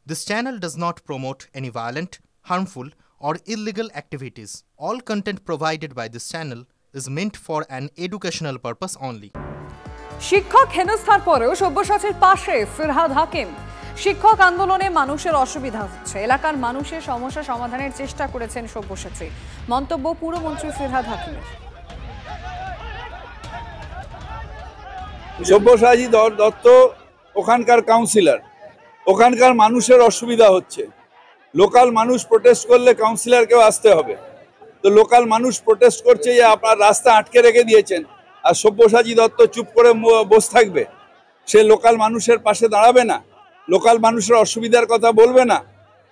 This channel does not promote any violent, harmful, or illegal activities. All content provided by this channel is meant for an educational purpose only. শিক্ষক হেনস্থার পরেও সব্যসাচীর পাশে ফিরহাদ হাকিম। শিক্ষক আন্দোলনে মানুষের অসুবিধা হচ্ছে, এলাকার মানুষের সমস্যা সমাধানের চেষ্টা করেছেন সব্যসাচী। মন্তব্য পুরমন্ত্রী ফিরহাদ হাকিমের। সব্যসাচী দত্ত ওখানকার কাউন্সিলর, ওখানকার মানুষের অসুবিধা হচ্ছে। লোকাল মানুষ প্রোটেস্ট করলে কাউন্সিলরকেও আসতে হবে। তো লোকাল মানুষ প্রোটেস্ট করছে যে আপনার রাস্তা আটকে রেখে দিয়েছেন, আর সব্যসাচী দত্ত চুপ করে বসে থাকবে? সে লোকাল মানুষের পাশে দাঁড়াবে না, লোকাল মানুষের অসুবিধার কথা বলবে না,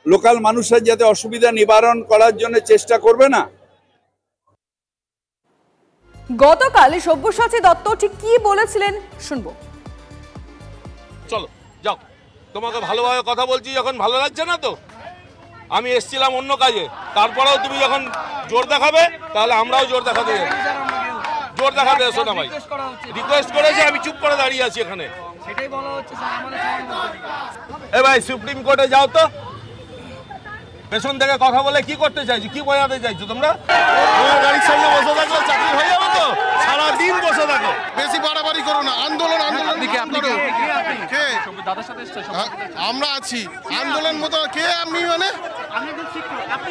লোকাল মানুষের যাতে অসুবিধা নিবারণ করার জন্য চেষ্টা করবে না। গতকাল সব্যসাচী দত্ত ঠিক কি বলেছিলেন শুনবো। চলো যাও, তোমাকে ভালোভাবে কথা বলছি, যখন ভালো লাগছে না তো আমি এসেছিলাম অন্য কাজে, তারপরেও তুমি যখন জোর দেখাবে তাহলে আমরাও জোর দেখাতে যাবো। জোর দেখাতে এসো না ভাই, রিকোয়েস্ট করেছি, আমি চুপ করে দাঁড়িয়ে আছি এখানে। এ ভাই সুপ্রিম কোর্টে যাও তো, পেছন থেকে কথা বলে কি করতে চাইছো, কি বোঝাতে চাইছো তোমরা? তোমার গাড়ির সামনে বসে থাকলে চাকরি হয়ে যাবে তো, সারাদিন বসে থাকো। বেশি বাড়াবাড়ি করো না, আন্দোলন আমরা আছি, আন্দোলন মতো কে আপনি মানে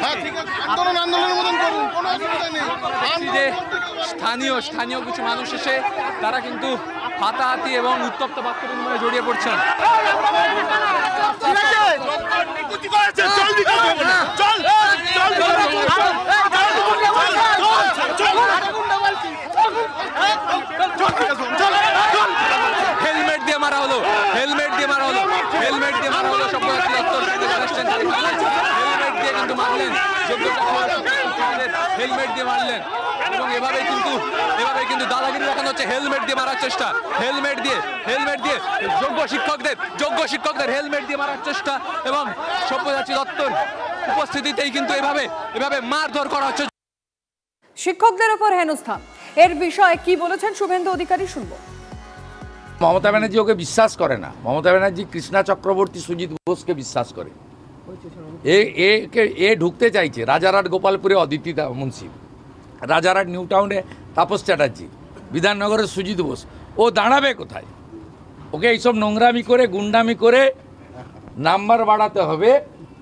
হ্যাঁ ঠিক আছে, আন্দোলনের মতন করুন, কোনো অসুবিধা নেই। স্থানীয় কিছু মানুষ এসে তারা কিন্তু হাতাহাতি এবং উত্তপ্ত বাক্য বিনিময়ে জড়িয়ে পড়ছেন। হেলমেট দিয়ে মারা হলো, হেলমেট দিয়ে মারা হলো, হেলমেট দিয়ে মারা হলো। সব্যসাচী দত্ত হেলমেট দিয়ে কিন্তু মারলেন, হেলমেট দিয়ে মারলেন এবং এভাবে কিন্তু দাদাগিরি দেখানো হচ্ছে। হেলমেট দিয়ে মারার চেষ্টা, হেলমেট দিয়ে যোগ্য শিক্ষকদের হেলমেট দিয়ে মারার চেষ্টা এবং সব্যসাচী দত্তর উপস্থিতিতেই কিন্তু এভাবে মারধর করা হচ্ছে। শিক্ষকদের উপর হেনস্থা, এর বিষয়ে কি বলেছেন শুভেন্দু অধিকারী শুনবো। মমতা ব্যানার্জি ওকে বিশ্বাস করে না। মমতা ব্যানার্জি কৃষ্ণা চক্রবর্তী, সুজিত বোসকে বিশ্বাস করে। এ ঢুকতে চাইছে রাজারহাট গোপালপুরে অদিতি মুন্সি, রাজারহাট নিউ টাউনে তাপস চ্যাটার্জি, বিধাননগরের সুজিত বোস। ও দাঁড়াবে কোথায়? ওকে এইসব নোংরামি করে গুন্ডামি করে নাম্বার বাড়াতে হবে,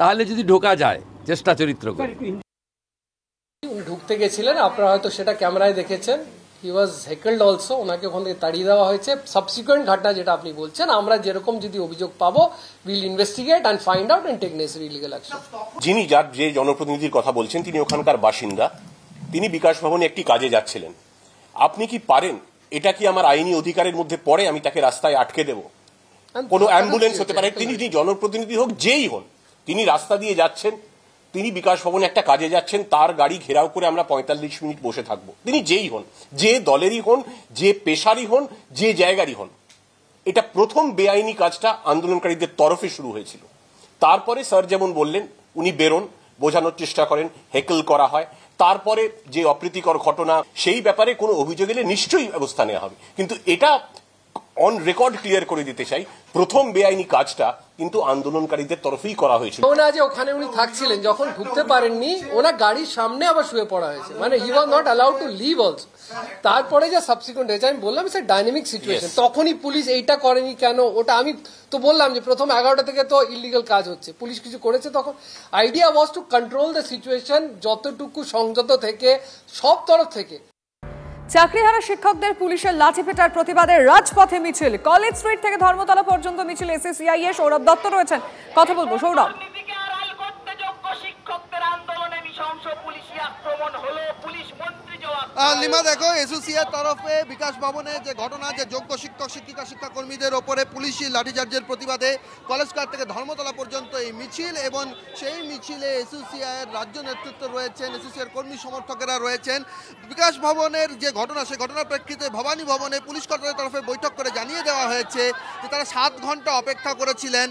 তাহলে যদি ঢোকা যায় চেষ্টা চরিত্র করে। উনি ঢুকতে গেছিলেন, আপনারা হয়তো সেটা ক্যামেরায় দেখেছেন। হি ওয়াজ হেকেলড অলসো, ওনাকে ওখান থেকে তাড়িয়ে দেওয়া হয়েছে। সাবসিকুয়েন্ট ঘটনা যেটা আপনি বলছেন, আমরা যেরকম যদি অভিযোগ পাবো will investigate and find out and take necessary legal action. যে জনপ্রতিনিধির কথা বলছেন তিনি ওখানকার বাসিন্দা, তিনি বিকাশ ভবনে একটি কাজে যাচ্ছিলেন। আপনি কি পারেন, এটা কি আমার আইনি অধিকারের মধ্যে পড়ে আমি তাকে রাস্তায় আটকে দেব? কোনো অ্যাম্বুলেন্স হতে পারে, তিনি জনপ্রতিনিধি হোক যেই হন, তিনি রাস্তা দিয়ে যাচ্ছেন, তিনি বিকাশ ভবনে একটা কাজে যাচ্ছেন, তার গাড়ি ঘেরাও করে আমরা 45 মিনিট বসে থাকবো? তিনি যেই হন, যে দলেরই হন, যে পেশারই হন, যে জায়গারই হন। এটা প্রথম বেআইনি কাজটা আন্দোলনকারীদের তরফে শুরু হয়েছিল। তারপরে স্যার যেমন বললেন, উনি বেরোন, বোঝানোর চেষ্টা করেন, হেকেল করা হয়। তারপরে যে অপ্রীতিকর ঘটনা, সেই ব্যাপারে কোনো অভিযোগ এলে নিশ্চয়ই ব্যবস্থা নেওয়া হবে। কিন্তু এটা অন রেকর্ড ক্লিয়ার করে দিতে চাই, প্রথম বেআইনি কাজটা কিন্তু আন্দোলনকারীদের তরফেই করা হয়েছিল। যে ওখানে উনি থাকছিলেন, যখন ঢুকতে পারেননি, ওনার গাড়ির সামনে আবার শুয়ে পড়া হয়েছে, মানে he was not allowed to leave also. তারপরে যে সাবসিকুয়েন্ট হয়েছে, আমি বললাম ইটস এ ডাইনামিক সিচুয়েশন। তখনই পুলিশ এইটা করেনি কেন, ওটা আমি তো বললাম যে প্রথম 11টা থেকে তো ইলিগাল কাজ হচ্ছে, পুলিশ কিছু করেছে তখন। Idea was to control the situation, যতটুকু সংযত থেকে সব তরফ থেকে। চাকরিহারা শিক্ষকদের পুলিশের লাঠিপেটার প্রতিবাদে রাজপথে মিছিল। কলেজ স্ট্রিট থেকে ধর্মতলা পর্যন্ত মিছিল। এসএসসিআইএ সৌরভ দত্ত রয়েছেন, কথা বলবো। সৌরভ, লিমা দেখো, এসোসিয়ের তরফে বিকাশ ভবনে যে ঘটনা, যে যোগ্য শিক্ষক শিক্ষাকর্মীদের ওপরে পুলিশি লাঠিচার্জের প্রতিবাদে কলেজ স্কয়ার থেকে ধর্মতলা পর্যন্ত এই মিছিল, এবং সেই মিছিলে এসোসিয়ের রাজ্য নেতৃত্ব রয়েছেন, এসোসিয়ের কর্মী সমর্থকেরা রয়েছেন। বিকাশ ভবনের যে ঘটনা, সেই ঘটনার প্রেক্ষিতে ভবানী ভবনে পুলিশ কর্তাদের তরফে বৈঠক করে জানিয়ে দেওয়া হয়েছে যে তারা 7 ঘন্টা অপেক্ষা করেছিলেন,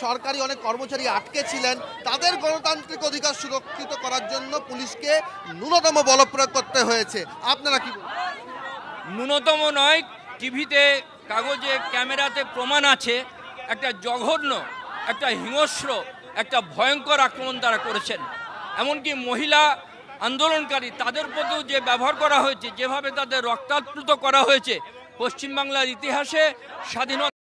সরকারি অনেক কর্মচারী আটকে ছিলেন, তাদের গণতান্ত্রিক অধিকার সুরক্ষিত করার জন্য পুলিশকে ন্যূনতম বল প্রয়োগ করতে হয়েছে। আপনারা কি বলেন? ন্যূনতম নয়, টিভিতে, কাগজে, ক্যামেরাতে প্রমাণ আছে একটা জঘন্য একটা হিংস্র একটা ভয়ঙ্কর আক্রমণ তারা করেছেন। এমনকি মহিলা আন্দোলনকারী তাদের প্রতিও যে ব্যবহার করা হয়েছে, যেভাবে তাদের রক্তাপ্লুত করা হয়েছে, পশ্চিমবাংলার ইতিহাসে স্বাধীনতা